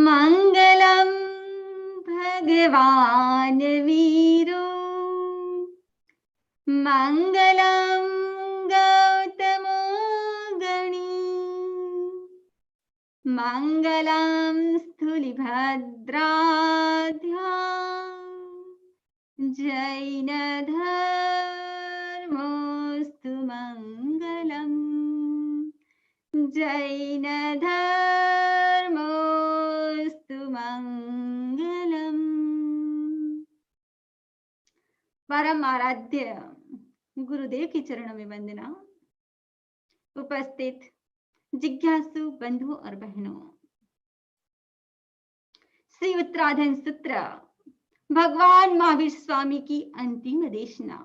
मङ्गलं भगवान् वीरो मङ्गलं गौतमो गणी मङ्गलं स्थूलिभद्राध्या जैनधर्मोऽस्तु मङ्गलम् जैनधर्मोऽस्तु मङ्गलम्। परम आराध्य गुरुदेव के चरणों में वंदना। उपस्थित जिज्ञासु बंधुओं और बहनों, श्री उत्तराधन सूत्र भगवान महावीर स्वामी की अंतिम देशना।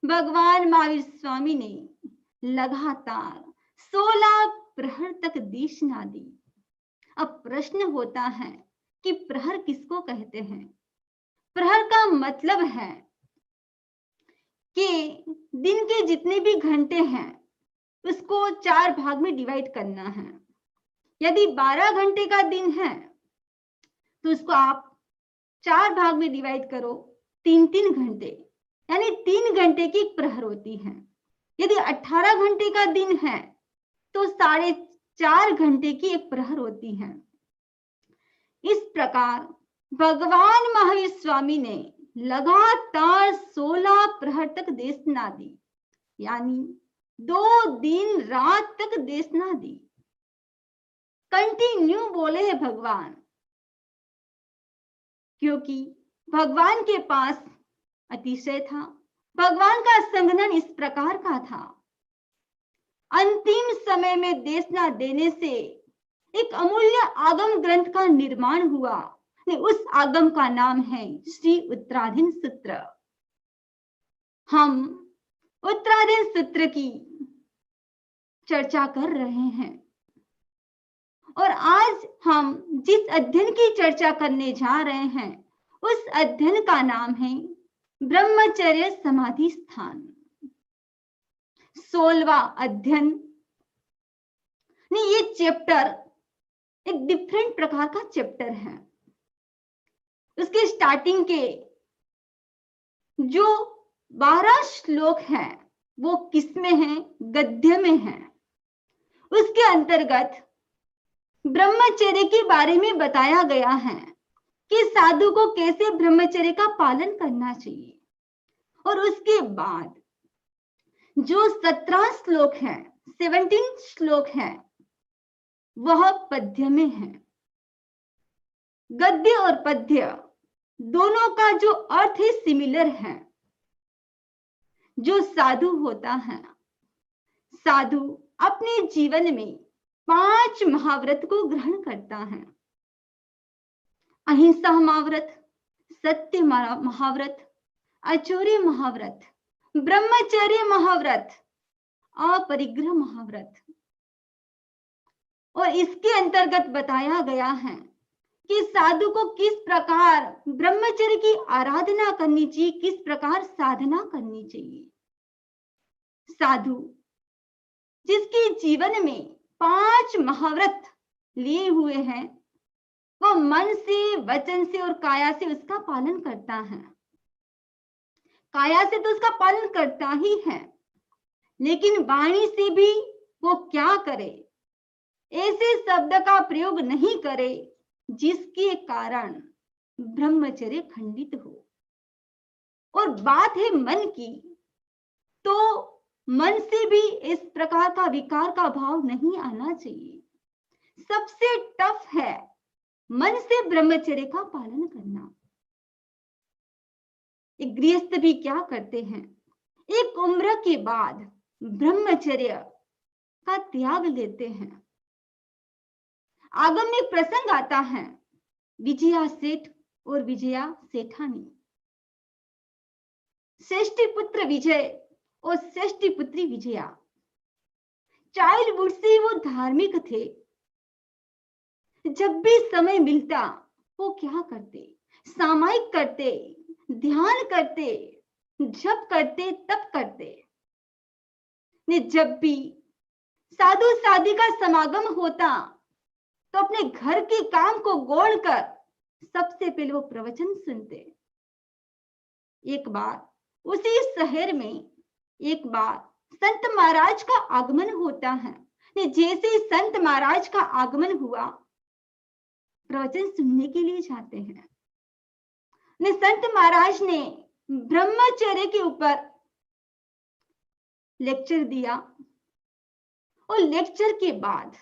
भगवान महावीर स्वामी ने लगातार 16 प्रहर तक देशना दी। अब प्रश्न होता है कि प्रहर किसको कहते हैं? प्रहर का मतलब है कि दिन के जितने भी घंटे हैं उसको 4 भाग में डिवाइड करना है। यदि 12 घंटे का दिन है तो उसको आप 4 भाग में डिवाइड करो, 3-3 घंटे, यानी 3 घंटे की प्रहर होती है। यदि 18 घंटे का दिन है तो 4.5 घंटे की एक प्रहर होती है। इस प्रकार भगवान महावीर स्वामी ने लगातार 16 प्रहर तक देशना दी, यानी 2 दिन रात तक देशना दी। कंटिन्यू बोले हैं भगवान, क्योंकि भगवान के पास अतिशय था। भगवान का संघनन इस प्रकार का था। अंतिम समय में देशना देने से एक अमूल्य आगम ग्रंथ का निर्माण हुआ। उस आगम का नाम है श्री उत्तराधीन सूत्र। हम उत्तराधीन सूत्र की चर्चा कर रहे हैं और आज हम जिस अध्ययन की चर्चा करने जा रहे हैं उस अध्ययन का नाम है ब्रह्मचर्य समाधि स्थान। 16वां अध्ययन। ये चैप्टर एक डिफरेंट प्रकार का चैप्टर है। उसके स्टार्टिंग के जो 12 श्लोक हैं वो किस में हैं? गद्य में हैं। उसके अंतर्गत ब्रह्मचर्य के बारे में बताया गया है कि साधु को कैसे ब्रह्मचर्य का पालन करना चाहिए। और उसके बाद जो 17 श्लोक हैं, 17 श्लोक हैं, वह पद्य में है। गद्य और पद्य दोनों का जो अर्थ है सिमिलर है। जो साधु होता है, साधु अपने जीवन में 5 महाव्रत को ग्रहण करता है। अहिंसा महाव्रत, सत्य महाव्रत, अचौर्य महाव्रत, ब्रह्मचर्य महाव्रत, अपरिग्रह महाव्रत। और इसके अंतर्गत बताया गया है कि साधु को किस प्रकार ब्रह्मचर्य की आराधना करनी चाहिए, किस प्रकार साधना करनी चाहिए। साधु जिसके जीवन में 5 महाव्रत लिए हुए हैं, वो मन से, वचन से और काया से उसका पालन करता है। काया से तो उसका पालन करता ही है, लेकिन वाणी से भी वो क्या करे? ऐसे शब्द का प्रयोग नहीं करे जिसके कारण ब्रह्मचर्य खंडित हो। और बात है मन की, तो मन से भी इस प्रकार का विकार का भाव नहीं आना चाहिए। सबसे टफ है मन से ब्रह्मचर्य का पालन करना। एक गृहस्थ भी क्या करते हैं, एक उम्र के बाद ब्रह्मचर्य का त्याग लेते हैं। आगम में प्रसंग आता है, विजया सेठ और विजया सेठानी। श्रेष्ठी पुत्र विजय और श्रेष्ठी पुत्री विजया चाइल्डहुड से वो धार्मिक थे। जब भी समय मिलता वो क्या करते? सामायिक करते, ध्यान करते, जप करते, तप करते। जब भी साधु साधी का समागम होता तो अपने घर के काम को गोड़ कर सबसे पहले वो प्रवचन सुनते। एक बार उसी शहर में एक बार संत महाराज का आगमन होता है। जैसे ही संत महाराज का आगमन हुआ, प्रवचन सुनने के लिए जाते हैं। संत महाराज ने ब्रह्मचर्य के ऊपर लेक्चर दिया और लेक्चर के बाद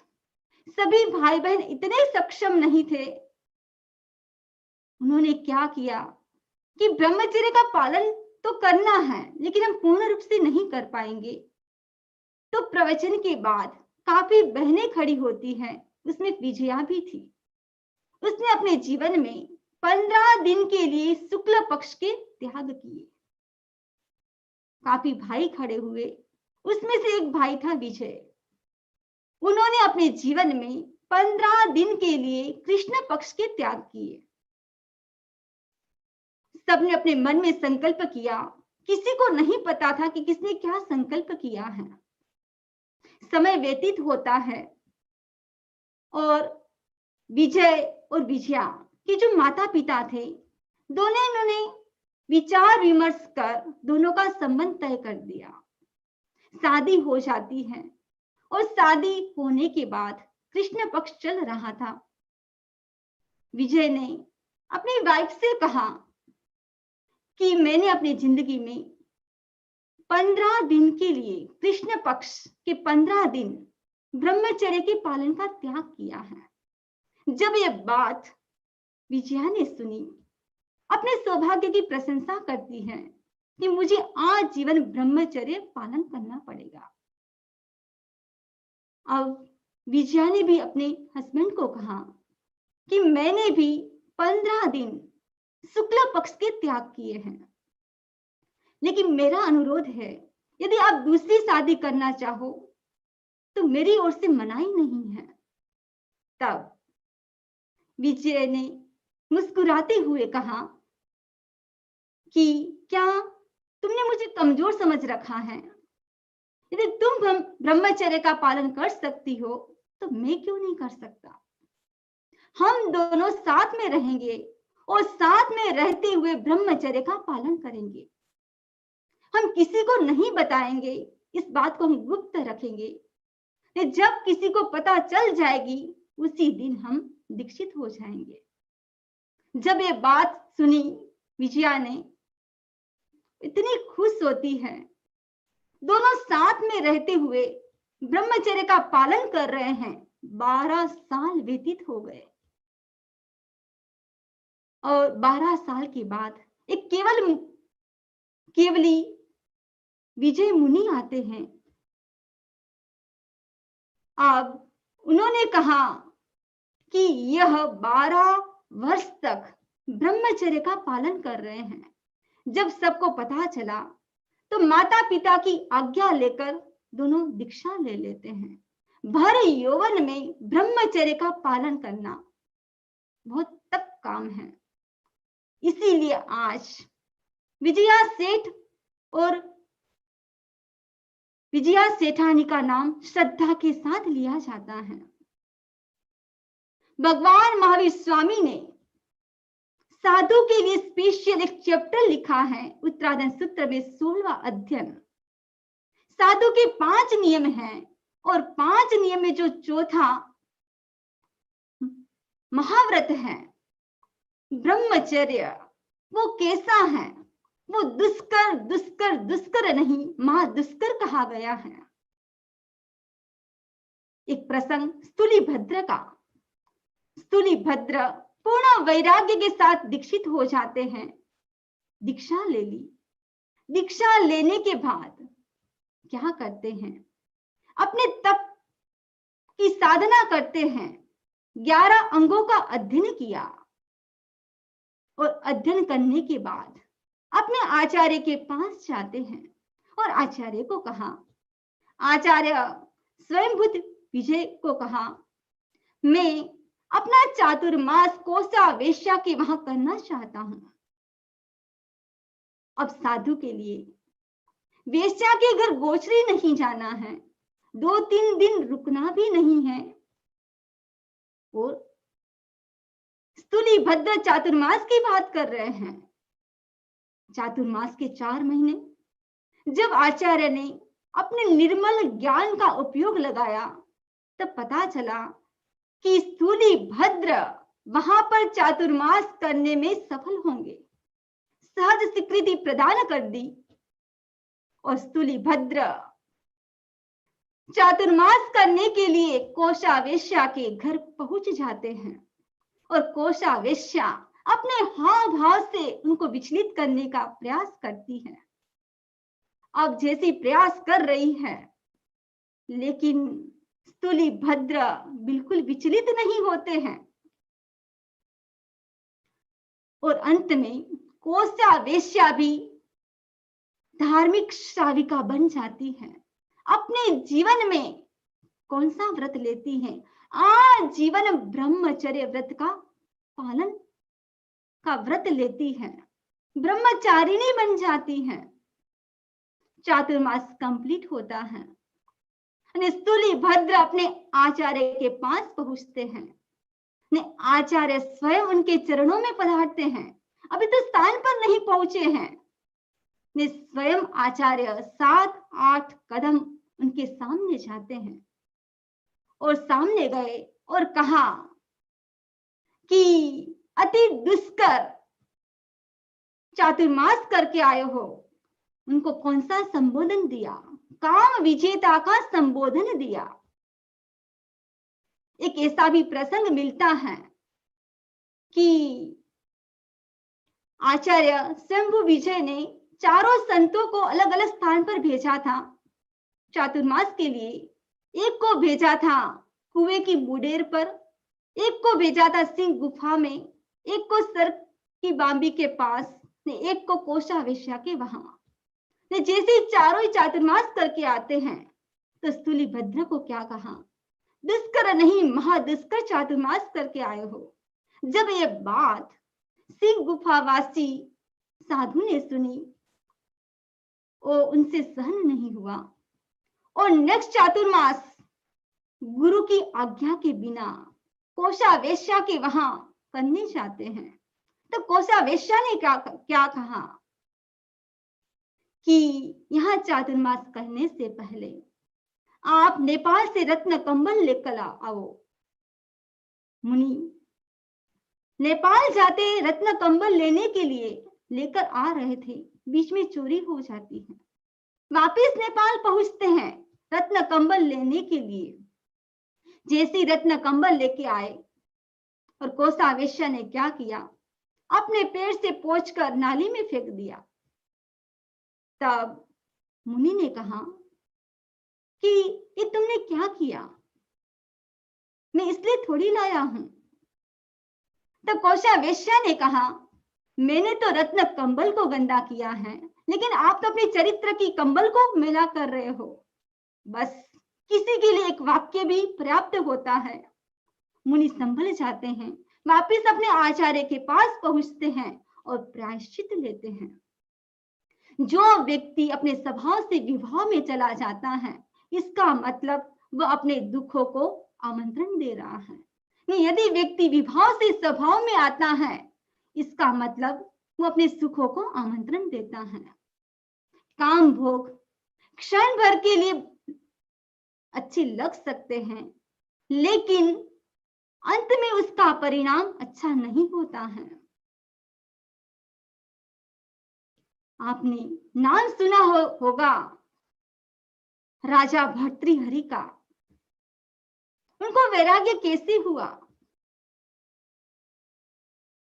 सभी भाई बहन इतने सक्षम नहीं थे। उन्होंने क्या किया कि ब्रह्मचर्य का पालन तो करना है, लेकिन हम पूर्ण रूप से नहीं कर पाएंगे। तो प्रवचन के बाद काफी बहनें खड़ी होती हैं, उसमें विजया भी थी। उसने अपने जीवन में 15 दिन के लिए शुक्ल पक्ष के त्याग किए। काफी भाई खड़े हुए, उसमें से एक भाई था विजय। उन्होंने अपने जीवन में 15 दिन के लिए कृष्ण पक्ष के त्याग किए। सबने अपने मन में संकल्प किया। किसी को नहीं पता था कि किसने क्या संकल्प किया है। समय व्यतीत होता है और विजय और विजया के जो माता पिता थे, दोनों ने विचार विमर्श कर दोनों का संबंध तय कर दिया। शादी हो जाती है और शादी होने के बाद कृष्ण पक्ष चल रहा था। विजय ने अपनी वाइफ से कहा कि मैंने अपनी जिंदगी में 15 दिन के लिए कृष्ण पक्ष के 15 दिन ब्रह्मचर्य के पालन का त्याग किया है। जब यह बात विजया ने सुनी, अपने सौभाग्य की प्रशंसा करती है कि मुझे आजीवन ब्रह्मचर्य पालन करना पड़ेगा। अब विजया ने भी अपने हस्बैंड को कहा कि मैंने भी 15 दिन शुक्ल पक्ष के त्याग किए हैं, लेकिन मेरा अनुरोध है, यदि आप दूसरी शादी करना चाहो तो मेरी ओर से मनाही नहीं है। तब विजय ने मुस्कुराते हुए कहा कि क्या तुमने मुझे कमजोर समझ रखा है? यदि तुम ब्रह्मचर्य का पालन कर सकती हो तो मैं क्यों नहीं कर सकता? हम दोनों साथ में रहेंगे और साथ में रहते हुए ब्रह्मचर्य का पालन करेंगे। हम किसी को नहीं बताएंगे, इस बात को हम गुप्त रखेंगे। जब किसी को पता चल जाएगी उसी दिन हम दीक्षित हो जाएंगे। जब ये बात सुनी विजया ने, इतनी खुश होती है। दोनों साथ में रहते हुए ब्रह्मचर्य का पालन कर रहे हैं। 12 साल व्यतीत हो गए और 12 साल के बाद एक केवली विजय मुनि आते हैं। अब उन्होंने कहा कि यह 12 वर्ष तक ब्रह्मचर्य का पालन कर रहे हैं। जब सबको पता चला तो माता पिता की आज्ञा लेकर दोनों दीक्षा ले लेते हैं। भर यौवन में ब्रह्मचर्य का पालन करना बहुत तप काम है। इसीलिए आज विजया सेठ और विजया सेठानी का नाम श्रद्धा के साथ लिया जाता है। भगवान महावीर स्वामी ने साधु के लिए स्पेशल एक चैप्टर लिखा है, उत्तराधन सूत्र में 16वां अध्ययन। साधु के 5 नियम हैं और 5 नियम में जो चौथा महाव्रत है ब्रह्मचर्य, वो कैसा है? वो दुष्कर दुष्कर दुष्कर नहीं, महादुष्कर कहा गया है। एक प्रसंग स्थूलिभद्र का। स्थूलिभद्र पूर्ण वैराग्य के साथ दीक्षित हो जाते हैं। दीक्षा ले ली। दीक्षा लेने के बाद क्या करते हैं? अपने तप की साधना करते हैं। 11 अंगों का अध्ययन किया और अध्ययन करने के बाद अपने आचार्य के पास जाते हैं और आचार्य को कहा, आचार्य स्वयंभूत विजय को कहा, मैं अपना चातुर्मास कोसा वेश्या के वहां करना चाहता हूं। अब साधु के लिए वेश्या के घर गोचरी नहीं जाना है, 2-3 दिन रुकना भी नहीं है। और स्थूलीभद्र चातुर्मास की बात कर रहे हैं। चातुर्मास के 4 महीने जब आचार्य ने अपने निर्मल ज्ञान का उपयोग लगाया, तब पता चला कि स्थूलीभद्र वहां पर चातुर्मास करने में सफल होंगे। सहज स्वीकृति प्रदान कर दी और स्थूलीभद्र चातुर्मास करने के लिए कोषावेश्या के घर पहुंच जाते हैं और कोषावेश्या अपने हाव भाव से उनको विचलित करने का प्रयास करती है। अब जैसी प्रयास कर रही है, लेकिन स्थूलीभद्र बिल्कुल विचलित नहीं होते हैं और अंत में कोषावेश्या भी धार्मिक श्राविका बन जाती है। अपने जीवन में कौन सा व्रत लेती है? आजीवन ब्रह्मचर्य व्रत का पालन का व्रत लेती है, ब्रह्मचारिणी बन जाती है। चातुर्मास कंप्लीट होता है। स्थूलीभद्र अपने आचार्य के पास पहुंचते हैं। आचार्य स्वयं उनके चरणों में पधारते हैं। अभी तो स्थान पर नहीं पहुंचे हैं। स्वयं आचार्य 7-8 कदम उनके सामने जाते हैं और सामने गए और कहा कि अति दुष्कर चातुर्मास करके आए हो। उनको कौन सा संबोधन दिया? काम विजेता का संबोधन दिया। एक ऐसा भी प्रसंग मिलता है कि आचार्य शंभु विजय ने चारों संतों को अलग अलग स्थान पर भेजा था चातुर्मास के लिए। एक को भेजा था कुएं की बुडेर पर, एक को भेजा था सिंह गुफा में, एक को सर की बांबी के पास, एक को कोषावेश्या के वहां। जैसे चारों ही चातुर्मास करके आते हैं तो स्थूलीभद्र को क्या कहा? दुष्कर नहीं, महादुष्कर चातुर्मास करके आए हो। जब ये बात सिंह गुफावासी साधु ने सुनी, वो उनसे सहन नहीं हुआ और नेक्स्ट चातुर्मास गुरु की आज्ञा के बिना कोषावेश्या के वहां करने जाते हैं। तो कोषावेश्या ने क्या कहा कि यहाँ चातुर्मास करने से पहले आप नेपाल से रत्न कंबल लेकर आओ। मुनि नेपाल जाते रत्न कंबल लेने के लिए लेकर आ रहे थे, बीच में चोरी हो जाती है। वापिस नेपाल पहुंचते हैं रत्न कंबल लेने के लिए। जैसे रत्न कंबल लेके आए और कोषावेश्या ने क्या किया? अपने पैर से पोंछकर नाली में फेंक दिया। तब मुनि ने कहा कि ये तुमने क्या किया? मैं इसलिए थोड़ी लाया हूं। तब कोषावेश्या ने कहा, मैंने तो रत्न कंबल को गंदा किया है, लेकिन आप तो अपने चरित्र की कंबल को मैला कर रहे हो। बस किसी के लिए एक वाक्य भी पर्याप्त होता है। मुनि संभल जाते हैं, वापिस अपने आचार्य के पास पहुंचते हैं और प्रायश्चित लेते हैं। जो व्यक्ति अपने स्वभाव से विभाव में चला जाता है, इसका मतलब वह अपने दुखों को आमंत्रण दे रहा है। यदि व्यक्ति विभाव से स्वभाव में आता है, इसका मतलब वो अपने सुखों को आमंत्रण देता है। काम भोग क्षण भर के लिए अच्छे लग सकते हैं, लेकिन अंत में उसका परिणाम अच्छा नहीं होता है। आपने नाम सुना होगा राजा भर्तृहरि का। उनको वैराग्य कैसे हुआ?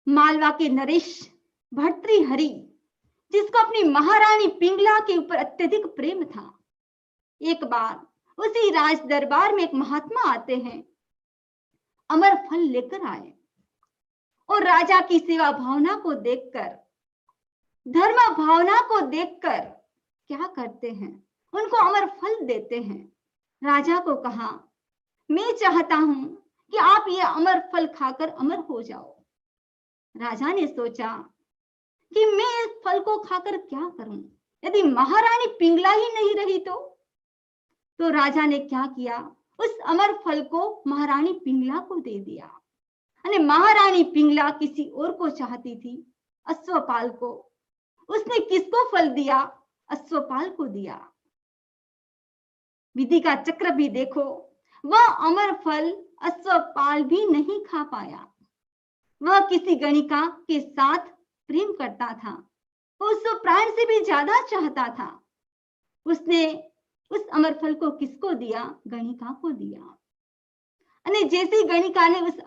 मालवा के नरेश भर्तृहरि, जिसको अपनी महारानी पिंगला के ऊपर अत्यधिक प्रेम था, एक बार उसी राज दरबार में एक महात्मा आते हैं, अमर फल लेकर आए और राजा की सेवा भावना को देखकर, धर्म भावना को देखकर क्या करते हैं? उनको अमर फल देते हैं। राजा को कहा, मैं चाहता हूं कि आप ये अमर फल खाकर अमर हो जाओ। राजा ने सोचा कि मैं इस फल को खाकर क्या करूं? यदि महारानी पिंगला ही नहीं रही तो राजा ने क्या किया? उस अमर फल को महारानी पिंगला को दे दिया। अरे महारानी पिंगला किसी और को चाहती थी, अश्वपाल को। उसने किसको फल दिया? अश्वपाल को दिया। विधि का चक्र भी देखो, वह अमर फल अश्वपाल भी नहीं खा पाया। वह किसी गणिका के साथ प्रेम करता था, वो उसको प्राण से भी ज्यादा चाहता था। उसने उस अमर फल को किसको दिया? गणिका को दिया। अने जैसे गणिका ने उस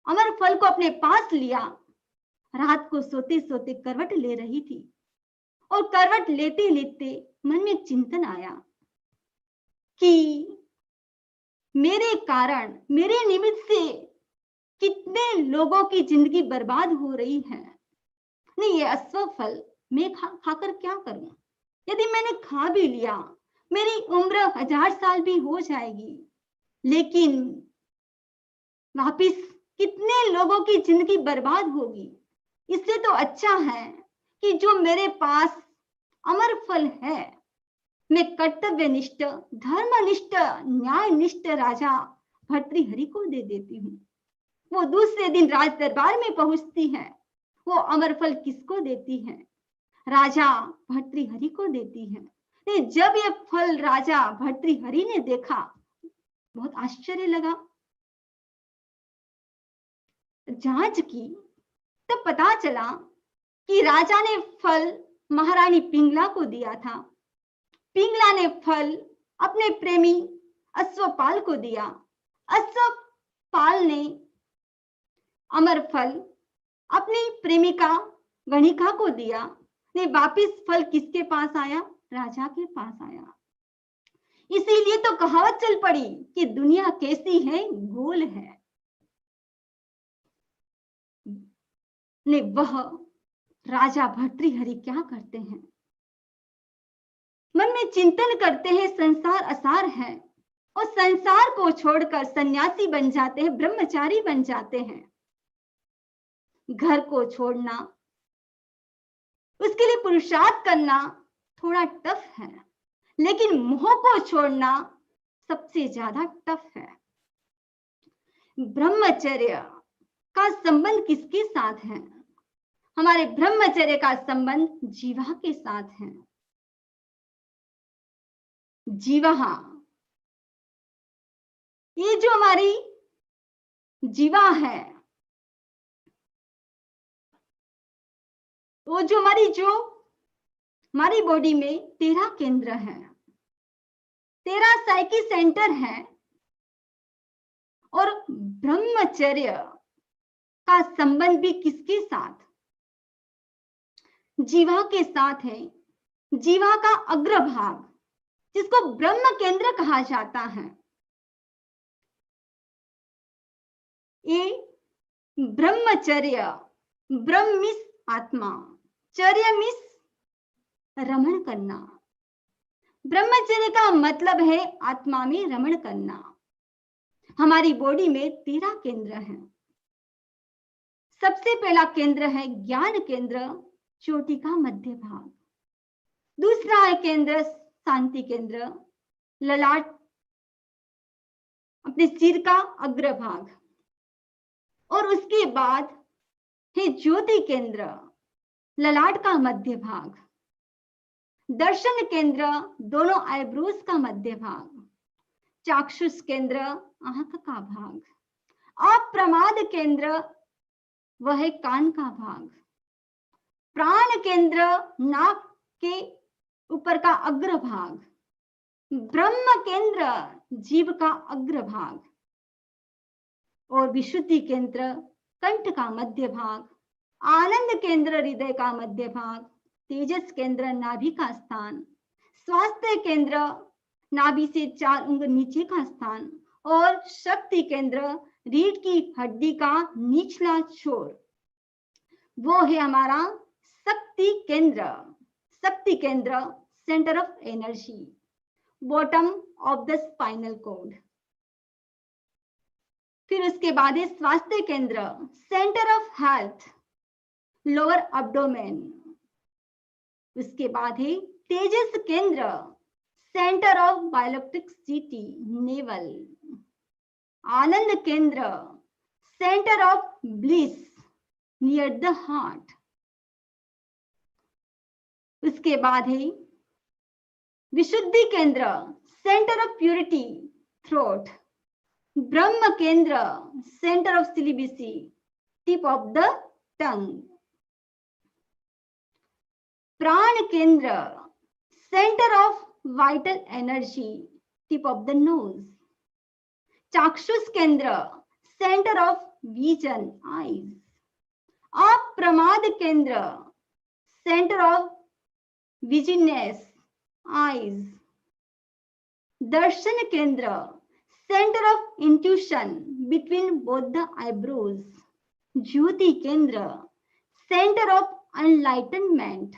अमर फल को अपने पास लिया, रात को सोते सोते करवट ले रही थी और करवट लेते लेते मन में चिंतन आया कि मेरे कारण, मेरे निमित्त से कितने लोगों की जिंदगी बर्बाद हो रही है। नहीं, ये अश्व फल मैं खाकर क्या करूं? यदि मैंने खा भी लिया, मेरी उम्र 1000 साल भी हो जाएगी, लेकिन वापिस कितने लोगों की जिंदगी बर्बाद होगी। इससे तो अच्छा है कि जो मेरे पास अमर फल है, मैं कर्तव्यनिष्ठ, धर्मनिष्ठ, न्यायनिष्ठ राजा भर्तृहरि को दे देती हूँ। वो दूसरे दिन राज दरबार में पहुंचती है। वो अमर फल किसको देती है? राजा भर्तृहरि को देती है। जब ये फल राजा भर्तृहरि ने देखा, बहुत आश्चर्य लगा। जांच की तब पता चला कि राजा ने फल महारानी पिंगला को दिया था। पिंगला ने फल अपने प्रेमी अश्वपाल को दिया। अश्वपाल ने अमर फल अपनी प्रेमिका गणिका को दिया। ने वापिस फल किसके पास आया? राजा के पास आया। इसीलिए तो कहावत चल पड़ी कि दुनिया कैसी है? गोल है। ने वह राजा भर्तृहरि क्या करते हैं? मन में चिंतन करते हैं, संसार असार है, और संसार को छोड़कर सन्यासी बन जाते हैं, ब्रह्मचारी बन जाते हैं। घर को छोड़ना, उसके लिए पुरुषार्थ करना थोड़ा टफ है, लेकिन मोह को छोड़ना सबसे ज्यादा टफ है। ब्रह्मचर्य का संबंध किसके साथ है? हमारे ब्रह्मचर्य का संबंध जीवा के साथ है। जीवा, ये जो हमारी जीवा है, वो जो हमारी बॉडी में 13 केंद्र हैं, 13 साइकी सेंटर हैं, और ब्रह्मचर्य का संबंध भी किसके साथ? जीवा के साथ है। जीवा का अग्रभाग, जिसको ब्रह्म केंद्र कहा जाता है, ये ब्रह्मचर्य, ब्रह्म मीन्स आत्मा, चर्य मीन्स रमण करना। ब्रह्मचर्य का मतलब है आत्मा में रमण करना। हमारी बॉडी में 13 केंद्र हैं। सबसे पहला केंद्र है ज्ञान केंद्र, चोटी का मध्य भाग। दूसरा है केंद्र शांति केंद्र, ललाट, अपने सिर का अग्रभाग। और उसके बाद है ज्योति केंद्र, ललाट का मध्य भाग। दर्शन केंद्र, दोनों आईब्रोज का मध्य भाग। चाक्षुष केंद्र, आंख का भाग। अप्रमाद केंद्र, वह है कान का भाग। प्राण केंद्र, नाक के ऊपर का अग्रभाग। ब्रह्म केंद्र, जीभ का अग्रभाग। और विशुद्धि केंद्र, कंठ का मध्य भाग। आनंद केंद्र, हृदय का मध्य भाग। तेजस केंद्र, नाभि का स्थान। स्वास्थ्य केंद्र, नाभि से 4 उंगली नीचे का स्थान। और शक्ति केंद्र, रीढ़ की हड्डी का निचला छोर, वो है हमारा शक्ति केंद्र। शक्ति केंद्र, centre of energy, bottom of the spinal cord. फिर उसके बाद है स्वास्थ्य केंद्र, centre of health, lower abdomen. उसके बाद है तेजस केंद्र, सेंटर ऑफ बायोइलेक्ट्रिसिटी, नेवल। आनंद केंद्र, centre of bliss near the heart. उसके बाद है विशुद्धि केंद्र, सेंटर ऑफ प्यूरिटी थ्रोट। ब्रह्म केंद्र, centre of celibacy, tip of the tongue. प्राण केंद्र, centre of vital energy, tip of the nose. चाक्षुष केंद्र, सेंटर ऑफ विजन आईज। अप्रमाद केंद्र, सेंटर ऑफ विजिनेस आईज। दर्शन केंद्र, centre of intuition between both the eyebrows. ज्योति केंद्र, centre of enlightenment,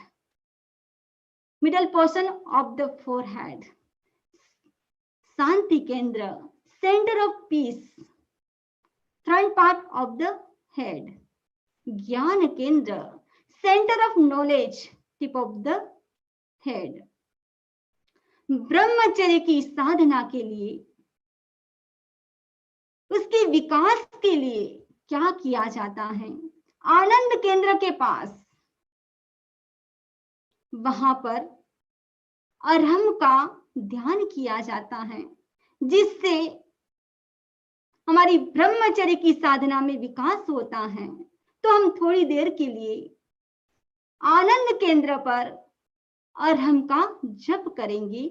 middle portion of the forehead. शांति केंद्र, centre of peace, front part of the head. ज्ञान केंद्र, centre of knowledge, tip of the head. ब्रह्मचर्य की साधना के लिए, उसके विकास के लिए क्या किया जाता है? आनंद केंद्र के पास, वहां पर अरहम का ध्यान किया जाता है, जिससे हमारी ब्रह्मचर्य की साधना में विकास होता है। तो हम थोड़ी देर के लिए आनंद केंद्र पर अरहम का जप करेंगे।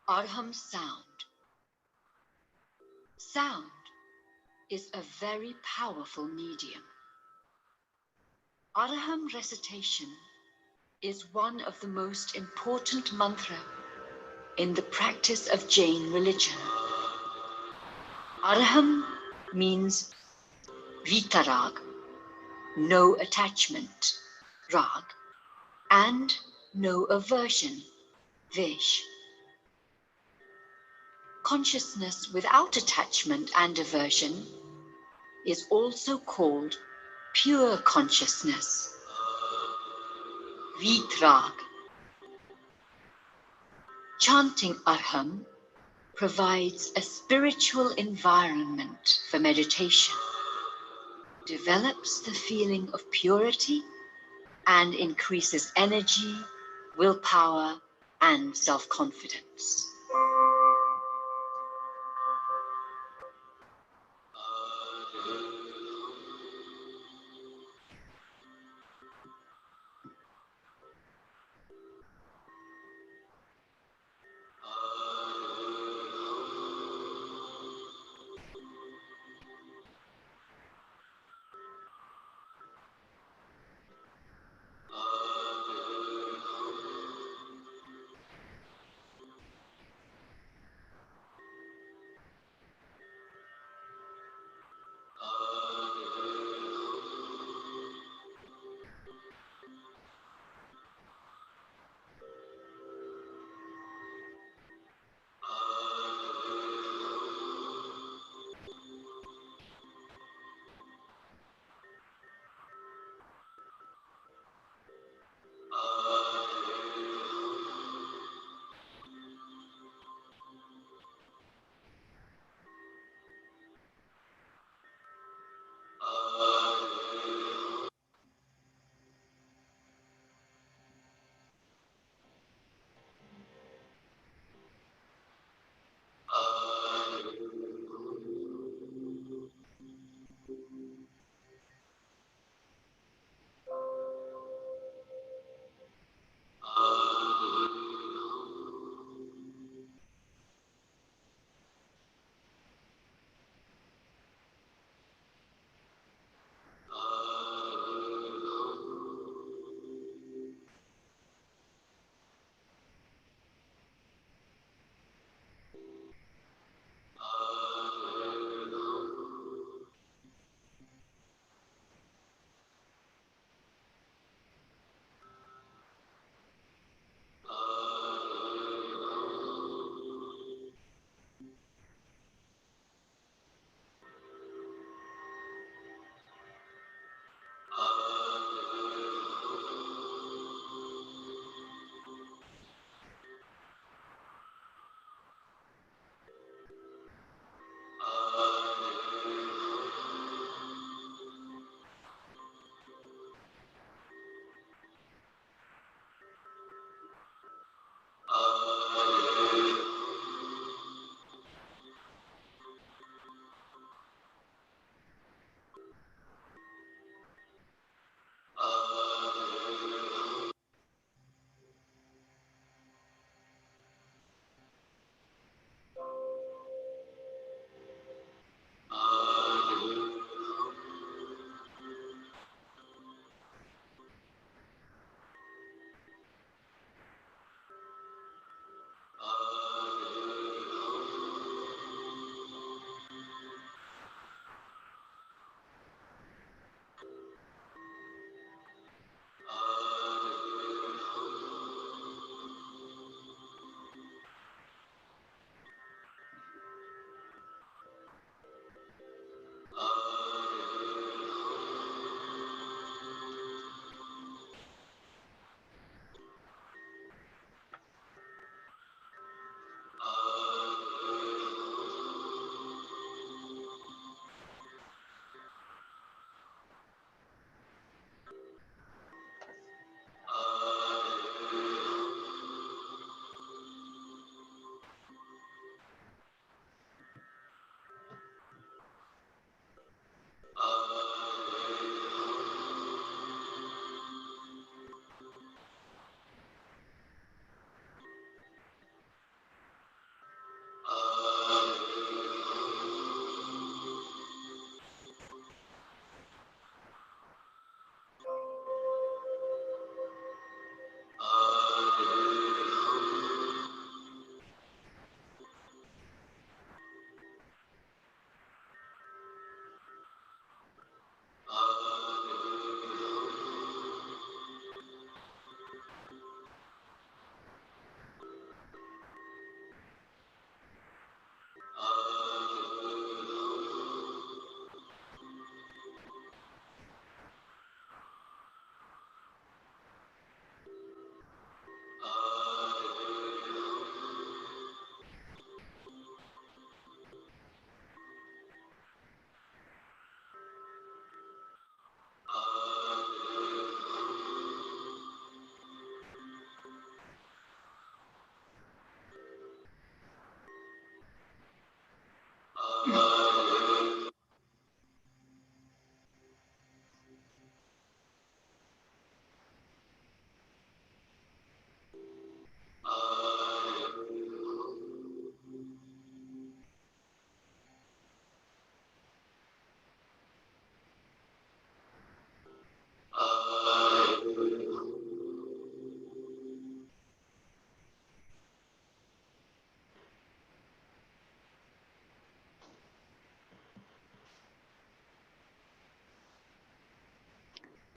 Arham sound. Sound is a very powerful medium. Arham recitation is one of the most important mantra in the practice of Jain religion. Arham means vitarag, no attachment, rag, and no aversion, vish. Consciousness without attachment and aversion is also called pure consciousness, vitrag. Chanting Arham provides a spiritual environment for meditation, develops the feeling of purity, and increases energy, willpower, and self-confidence.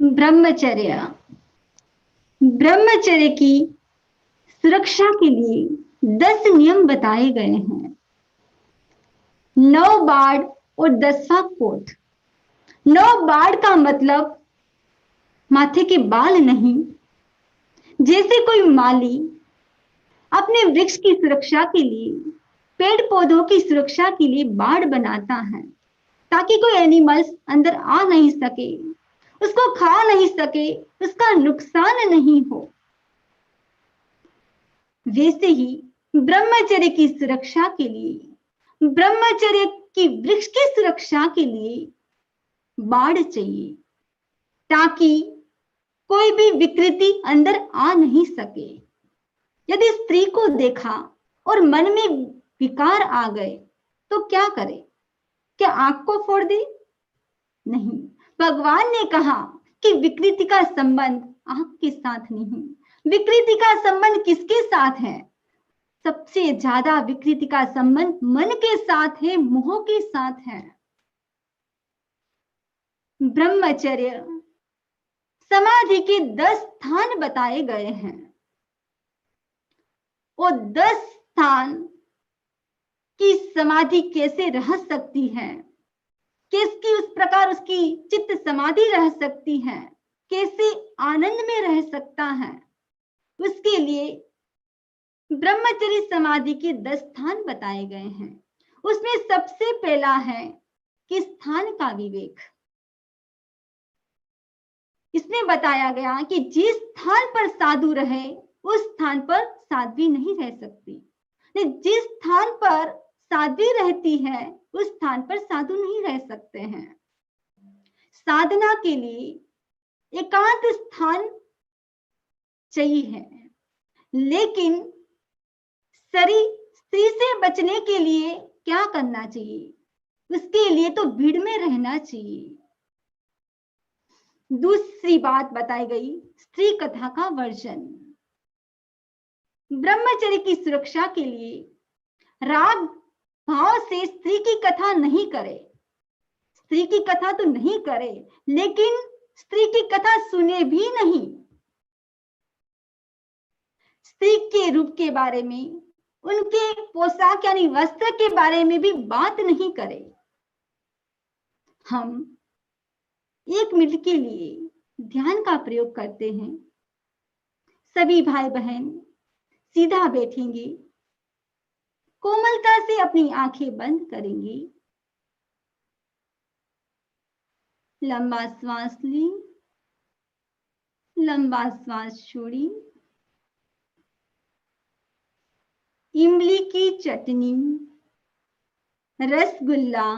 ब्रह्मचर्य, ब्रह्मचर्य की सुरक्षा के लिए 10 नियम बताए गए हैं। 9 बाड़ और 10वां कोट। 9 बाड़ का मतलब माथे के बाल नहीं। जैसे कोई माली अपने वृक्ष की सुरक्षा के लिए, पेड़ पौधों की सुरक्षा के लिए बाड़ बनाता है ताकि कोई एनिमल्स अंदर आ नहीं सके, उसको खा नहीं सके, उसका नुकसान नहीं हो। वैसे ही ब्रह्मचर्य की सुरक्षा के लिए, ब्रह्मचर्य की वृक्ष की सुरक्षा के लिए बाड़ चाहिए ताकि कोई भी विकृति अंदर आ नहीं सके। यदि स्त्री को देखा और मन में विकार आ गए तो क्या करे? क्या आंख को फोड़ दे? नहीं, भगवान ने कहा कि विकृति का संबंध आंख के साथ नहीं, विकृति का संबंध किसके साथ है? सबसे ज्यादा विकृति का संबंध मन के साथ है, मोह के साथ है। ब्रह्मचर्य समाधि के 10 स्थान बताए गए हैं। वो 10 स्थान की समाधि कैसे रह सकती है, किसकी उस प्रकार उसकी चित्त समाधि रह सकती है, कैसे आनंद में रह सकता है, उसके लिए ब्रह्मचर्य समाधि के 10 स्थान बताए गए हैं। उसमें सबसे पहला है कि स्थान का विवेक। इसमें बताया गया कि जिस स्थान पर साधु रहे उस स्थान पर साध्वी नहीं रह सकती, जिस स्थान पर साध्वी रहती है उस स्थान पर साधु नहीं रह सकते हैं। साधना के लिए एकांत स्थान चाहिए, लेकिन स्त्री से बचने के लिए क्या करना चाहिए? उसके लिए तो भीड़ में रहना चाहिए। दूसरी बात बताई गई, स्त्री कथा का वर्जन। ब्रह्मचर्य की सुरक्षा के लिए राग भाव से स्त्री की कथा नहीं करे। स्त्री की कथा तो नहीं करे, लेकिन स्त्री की कथा सुने भी नहीं। स्त्री के रूप के बारे में, उनके पोशाक यानी वस्त्र के बारे में भी बात नहीं करे। हम 1 मिनट के लिए ध्यान का प्रयोग करते हैं। सभी भाई बहन सीधा बैठेंगे, कोमलता से अपनी आंखें बंद करेंगे, लंबा श्वास ली, लंबा श्वास छोड़ी। इमली की चटनी, रसगुल्ला,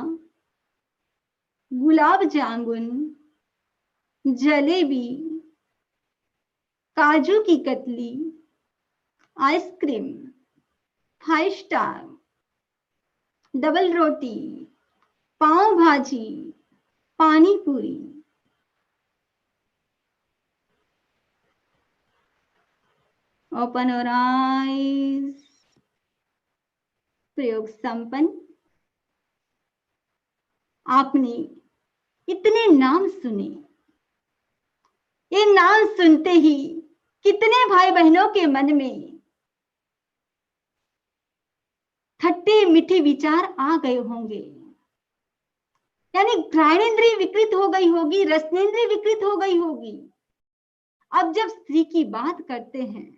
गुलाब जामुन, जलेबी, काजू की कतली, आइसक्रीम, 5 स्टार, डबल रोटी, पाव भाजी, पानी पूरी। Open your eyes. प्रयोग संपन्न। आपने इतने नाम सुने, ये नाम सुनते ही कितने भाई बहनों के मन में खट्टे मीठे विचार आ गए होंगे। यानी घ्राणेंद्रिय विकृत हो गई होगी, रसनेंद्रिय विकृत हो गई होगी। अब जब स्त्री की बात करते हैं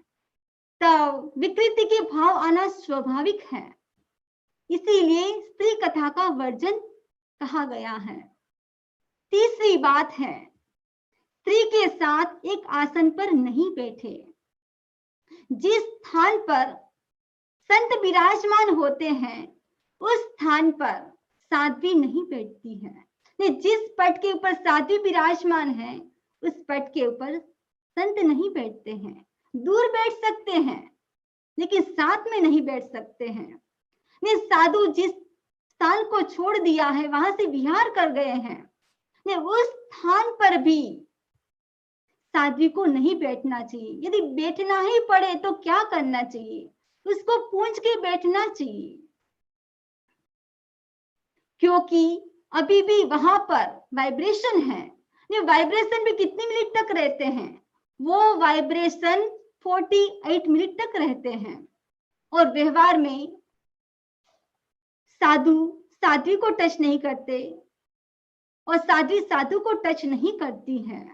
तब विकृति के भाव आना स्वाभाविक है, इसीलिए स्त्री कथा का वर्जन कहा गया है। तीसरी बात है, स्त्री के साथ एक आसन पर नहीं बैठे। जिस स्थान पर संत विराजमान होते हैं उस स्थान पर साध्वी नहीं बैठती है। जिस पट के ऊपर साध्वी विराजमान है उस पट के ऊपर संत नहीं बैठते हैं। दूर बैठ सकते हैं लेकिन साथ में नहीं बैठ सकते हैं। साधु जिस स्थान को छोड़ दिया है, वहां से विहार कर गए हैं, उस स्थान पर भी साध्वी को नहीं बैठना चाहिए। यदि बैठना ही पड़े तो क्या करना चाहिए? उसको पूंछ के बैठना चाहिए, क्योंकि अभी भी वहां पर वाइब्रेशन है। ये वाइब्रेशन भी कितने मिनट तक रहते हैं? वो वाइब्रेशन 48 मिनट तक रहते हैं। और व्यवहार में साधु साध्वी को टच नहीं करते और साध्वी साधु को टच नहीं करती है।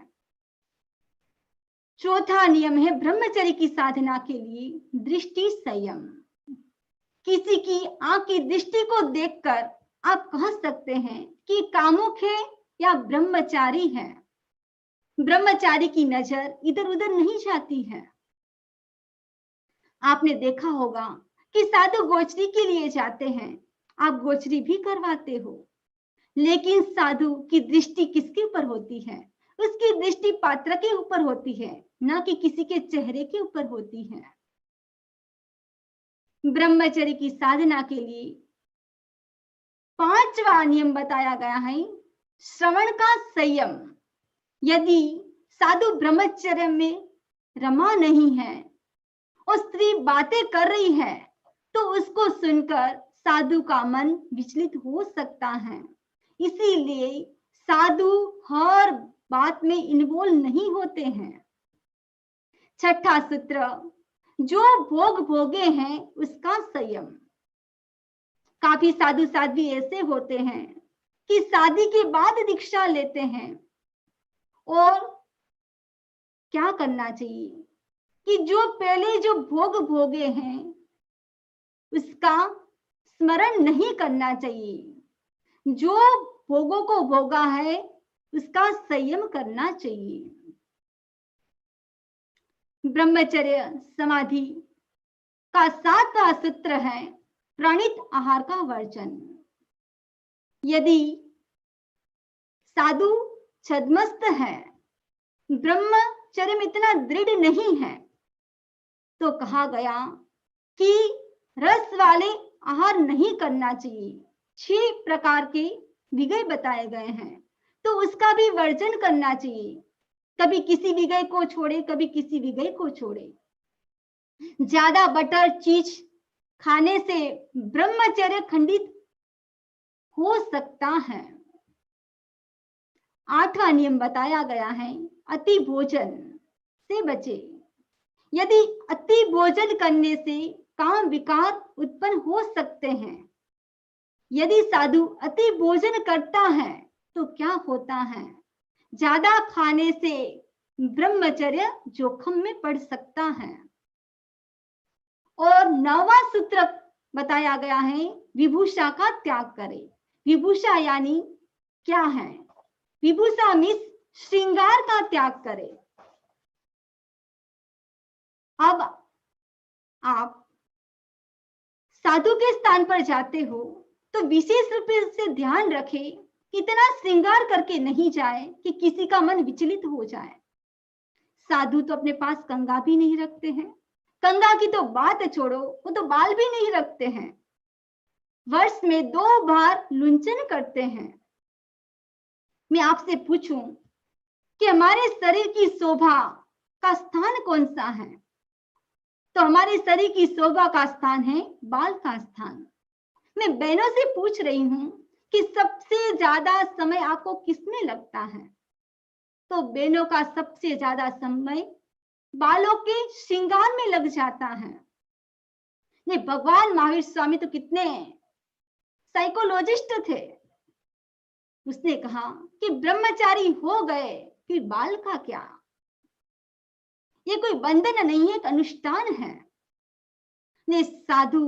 चौथा नियम है ब्रह्मचर्य की साधना के लिए दृष्टि संयम। किसी की आंख की दृष्टि को देखकर आप कह सकते हैं कि कामुक है या ब्रह्मचारी है। ब्रह्मचारी की नजर इधर उधर नहीं जाती है। आपने देखा होगा कि साधु गोचरी के लिए जाते हैं, आप गोचरी भी करवाते हो, लेकिन साधु की दृष्टि किसके ऊपर होती है? उसकी दृष्टि पात्र के ऊपर होती है, ना कि किसी के चेहरे के ऊपर होती है। ब्रह्मचर्य की साधना के लिए 5वां नियम बताया गया है श्रवण का संयम। यदि साधु ब्रह्मचर्य में रमा नहीं है और स्त्री बातें कर रही है तो उसको सुनकर साधु का मन विचलित हो सकता है। इसीलिए साधु हर बात में इन्वॉल्व नहीं होते हैं। छठा सूत्र, जो भोग भोगे हैं उसका संयम। काफी साधु साध्वी ऐसे होते हैं कि शादी के बाद दीक्षा लेते हैं और क्या करना चाहिए कि जो पहले जो भोग भोगे हैं उसका स्मरण नहीं करना चाहिए। जो भोगों को भोगा है उसका संयम करना चाहिए। ब्रह्मचर्य समाधि का 7वां सूत्र है प्रणीत आहार का वर्जन। यदि साधु छद्मस्त है, ब्रह्मचर्य में इतना दृढ़ नहीं है, तो कहा गया कि रस वाले आहार नहीं करना चाहिए। 6 प्रकार के विगय बताए गए हैं, तो उसका भी वर्जन करना चाहिए। कभी किसी विगय को छोड़े, कभी किसी विगय को छोड़े। ज्यादा बटर चीज खाने से ब्रह्मचर्य खंडित हो सकता है। 8वां नियम बताया गया है अति भोजन से बचे। यदि अति भोजन करने से काम विकार उत्पन्न हो सकते हैं। यदि साधु अति भोजन करता है तो क्या होता है? ज्यादा खाने से ब्रह्मचर्य जोखिम में पड़ सकता है। और 9वां सूत्र बताया गया है विभूषा का त्याग करें। विभूषा यानी क्या है? विभूषा मीन्स श्रृंगार का त्याग करें। अब आप साधु के स्थान पर जाते हो तो विशेष रूप से ध्यान रखें कि इतना श्रृंगार करके नहीं जाए कि किसी का मन विचलित हो जाए। साधु तो अपने पास कंघा भी नहीं रखते हैं। कंघा की तो बात छोड़ो, वो तो बाल भी नहीं रखते हैं। वर्ष में 2 बार लुंचन करते हैं। मैं आपसे पूछूं कि हमारे शरीर की शोभा का स्थान कौन सा है? तो हमारे शरीर की शोभा का स्थान है बाल का स्थान। मैं बहनों से पूछ रही हूं कि सबसे ज्यादा समय आपको किसमें लगता है? तो बहनों का सबसे ज्यादा समय बालों के श्रृंगार में लग जाता है। ये भगवान महावीर स्वामी तो कितने साइकोलॉजिस्ट थे। उसने कहा कि ब्रह्मचारी हो गए फिर बाल का क्या? ये कोई बंधन नहीं है, एक अनुष्ठान है। ने साधु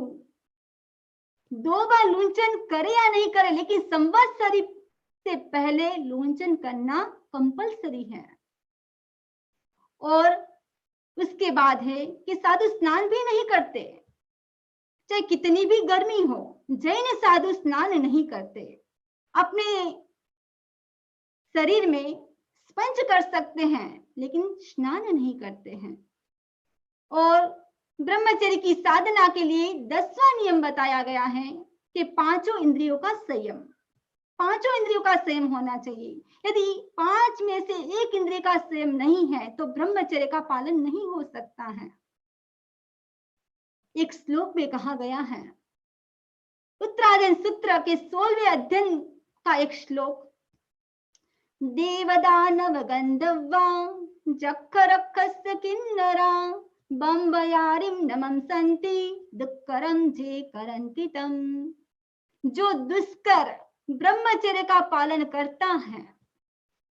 2 बार लुंचन करे या नहीं करे, लेकिन संवत्सरी से पहले लुंचन करना कंपलसरी है। और उसके बाद है कि साधु स्नान भी नहीं करते। चाहे कितनी भी गर्मी हो, जैन साधु स्नान नहीं करते। अपने शरीर में स्पंज कर सकते हैं लेकिन स्नान नहीं करते हैं। और ब्रह्मचर्य की साधना के लिए 10वां नियम बताया गया है कि 5 इंद्रियों का संयम। 5 इंद्रियों का संयम होना चाहिए। यदि 5 में से 1 इंद्रिय का संयम नहीं है तो ब्रह्मचर्य का पालन नहीं हो सकता है। एक श्लोक में कहा गया है, उत्तरायण सूत्र के 16वें अध्ययन का एक श्लोक, देवदानव गंधर्वा जखरक्षस्य किन्नरा बम्बयारिं नमं संति दुष्करं जे करन्ति तम। जो दुष्कर ब्रह्मचर्य का पालन करता है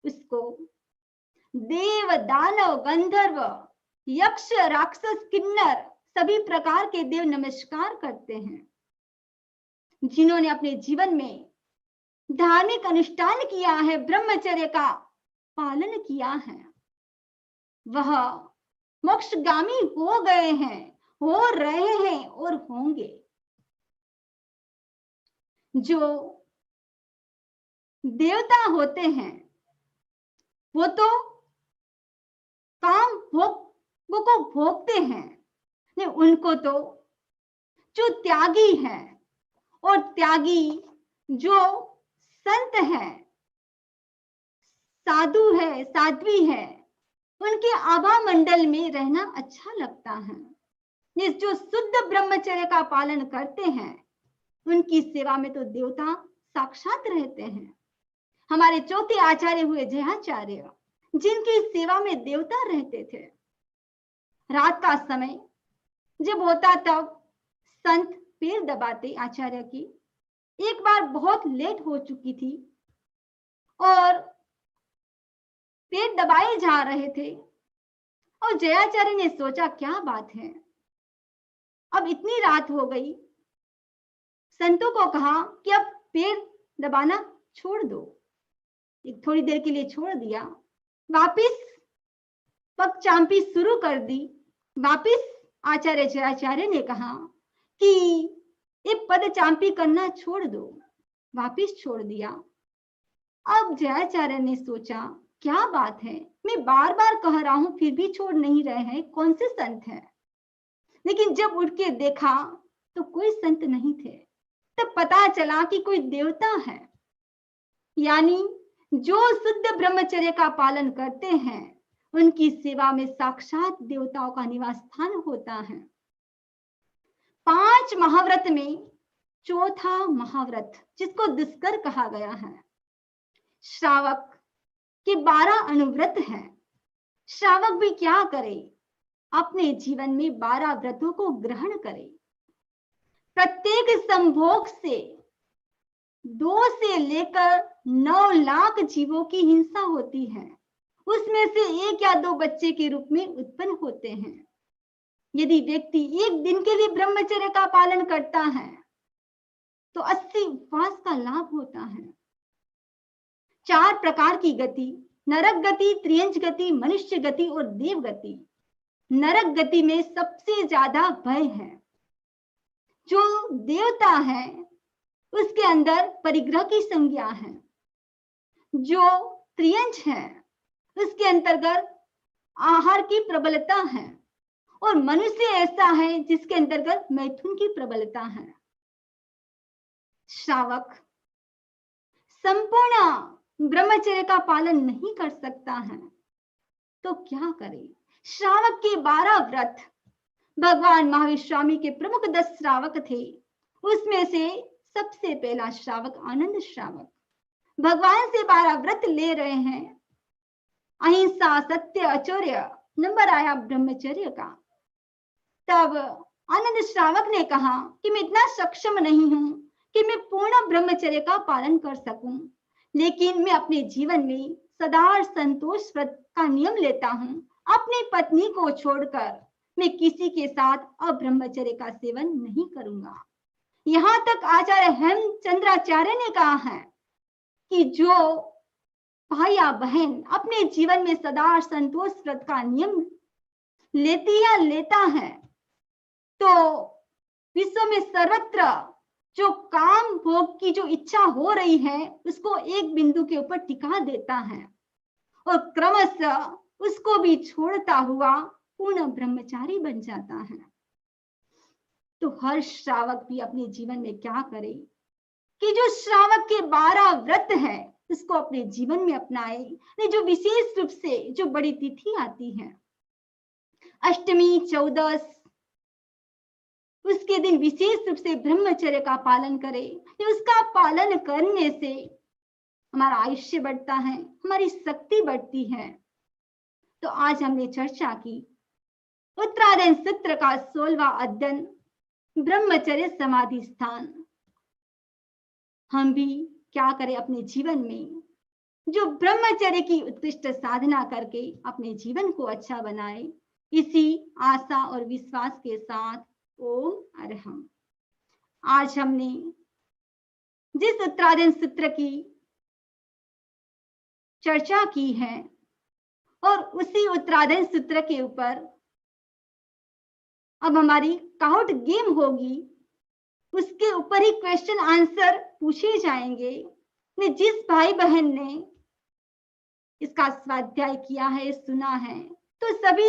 उसको देव दानव गंधर्व यक्ष राक्षस किन्नर सभी प्रकार के देव नमस्कार करते हैं। जिन्होंने अपने जीवन में धार्मिक अनुष्ठान किया है, ब्रह्मचर्य का पालन किया है, वह मोक्षगामी हो गए हैं, हो रहे हैं और होंगे। जो देवता होते हैं वो तो काम भोग को भोगते हैं, नहीं उनको तो जो त्यागी है और त्यागी जो संत है, साधु है, साध्वी है, उनके आभा मंडल में रहना अच्छा लगता है। जो शुद्ध ब्रह्मचर्य का पालन करते हैं उनकी सेवा में तो देवता साक्षात रहते हैं। हमारे चौथे आचार्य हुए जयाचार्य, जिनकी सेवा में देवता रहते थे। रात का समय जब होता तब संत पैर दबाते आचार्य की। एक बार बहुत लेट हो चुकी थी और पैर दबाए जा रहे थे और जयाचार्य ने सोचा क्या बात है, अब इतनी रात हो गई। संतों को कहा कि अब पैर दबाना छोड़ दो। एक थोड़ी देर के लिए छोड़ दिया, वापिस पग चांपी शुरू कर दी। वापिस आचार्य जयाचार्य ने कहा कि ये पद चांपी करना छोड़ दो। वापिस छोड़ दिया। अब जयाचार्य ने सोचा क्या बात है, मैं बार बार कह रहा हूं फिर भी छोड़ नहीं रहे हैं, कौन से संत हैं। लेकिन जब उठ के देखा तो कोई संत नहीं थे। तब पता चला कि कोई देवता है, यानी जो शुद्ध ब्रह्मचर्य का पालन करते हैं उनकी सेवा में साक्षात देवताओं का निवास स्थान होता है। 5 महाव्रत में चौथा महाव्रत जिसको दुष्कर कहा गया है। श्रावक के 12 अनुव्रत हैं। श्रावक भी क्या करे, अपने जीवन में 12 व्रतों को ग्रहण करे। प्रत्येक संभोग से 2 से लेकर 9 लाख जीवों की हिंसा होती है। उसमें से 1 या 2 बच्चे के रूप में उत्पन्न होते हैं। यदि व्यक्ति एक दिन के लिए ब्रह्मचर्य का पालन करता है तो 80 उपवास का लाभ होता है। 4 प्रकार की गति, नरक गति, त्रियंच गति, मनुष्य गति और देव गति। नरक गति में सबसे ज्यादा भय है। जो देवता है उसके अंदर परिग्रह की संज्ञा है। जो त्रियंच है उसके अंतर्गत आहार की प्रबलता है और मनुष्य ऐसा है जिसके अंतर्गत मैथुन की प्रबलता है। श्रावक संपूर्ण ब्रह्मचर्य का पालन नहीं कर सकता है तो क्या करे। श्रावक के 12 व्रत, भगवान महावीर स्वामी के प्रमुख 10 श्रावक थे। उसमें से सबसे पहला श्रावक आनंद श्रावक भगवान से 12 व्रत ले रहे हैं। अहिंसा, सत्य, अचौर्य, नंबर आया ब्रह्मचर्य का। तब आनंद श्रावक ने कहा कि मैं इतना सक्षम नहीं हूं कि मैं पूर्ण ब्रह्मचर्य का पालन कर सकूं, लेकिन मैं अपने जीवन में सदा संतोष व्रत का नियम लेता हूं। अपनी पत्नी को छोड़कर मैं किसी के साथ अब्रह्मचर्य का सेवन नहीं करूंगा। यहां तक आचार्य हेमचंद्राचार्य ने कहा है कि जो भाई या बहन अपने जीवन में सदा संतोष व्रत का नियम लेती या लेता है तो विश्व में सर्वत्र जो काम भोग की जो इच्छा हो रही है उसको एक बिंदु के ऊपर टिका देता है और क्रमशः उसको भी छोड़ता हुआ पूर्ण ब्रह्मचारी बन जाता है। तो हर श्रावक भी अपने जीवन में क्या करे कि जो श्रावक के 12 व्रत है उसको अपने जीवन में अपनाए। जो विशेष रूप से जो बड़ी तिथि आती है अष्टमी, 14, उसके दिन विशेष रूप से ब्रह्मचर्य का पालन करे। उसका पालन करने से हमारा आयुष्य बढ़ता है, हमारी शक्ति बढ़ती है। तो आज हमने चर्चा की उत्तरायण सूत्र का 16वां अध्ययन, ब्रह्मचर्य समाधि स्थान। हम भी क्या करें अपने जीवन में, जो ब्रह्मचर्य की उत्कृष्ट साधना करके अपने जीवन को अच्छा बनाए। इसी आशा और विश्वास के साथ ओम अरहम। आज हमने जिस उत्तरायण सूत्र की चर्चा की है और उसी उत्तरायण सूत्र के ऊपर अब हमारी काउट गेम होगी, उसके ऊपर ही क्वेश्चन आंसर पूछे जाएंगे। जिस भाई बहन ने इसका स्वाध्याय किया है, सुना है, तो सभी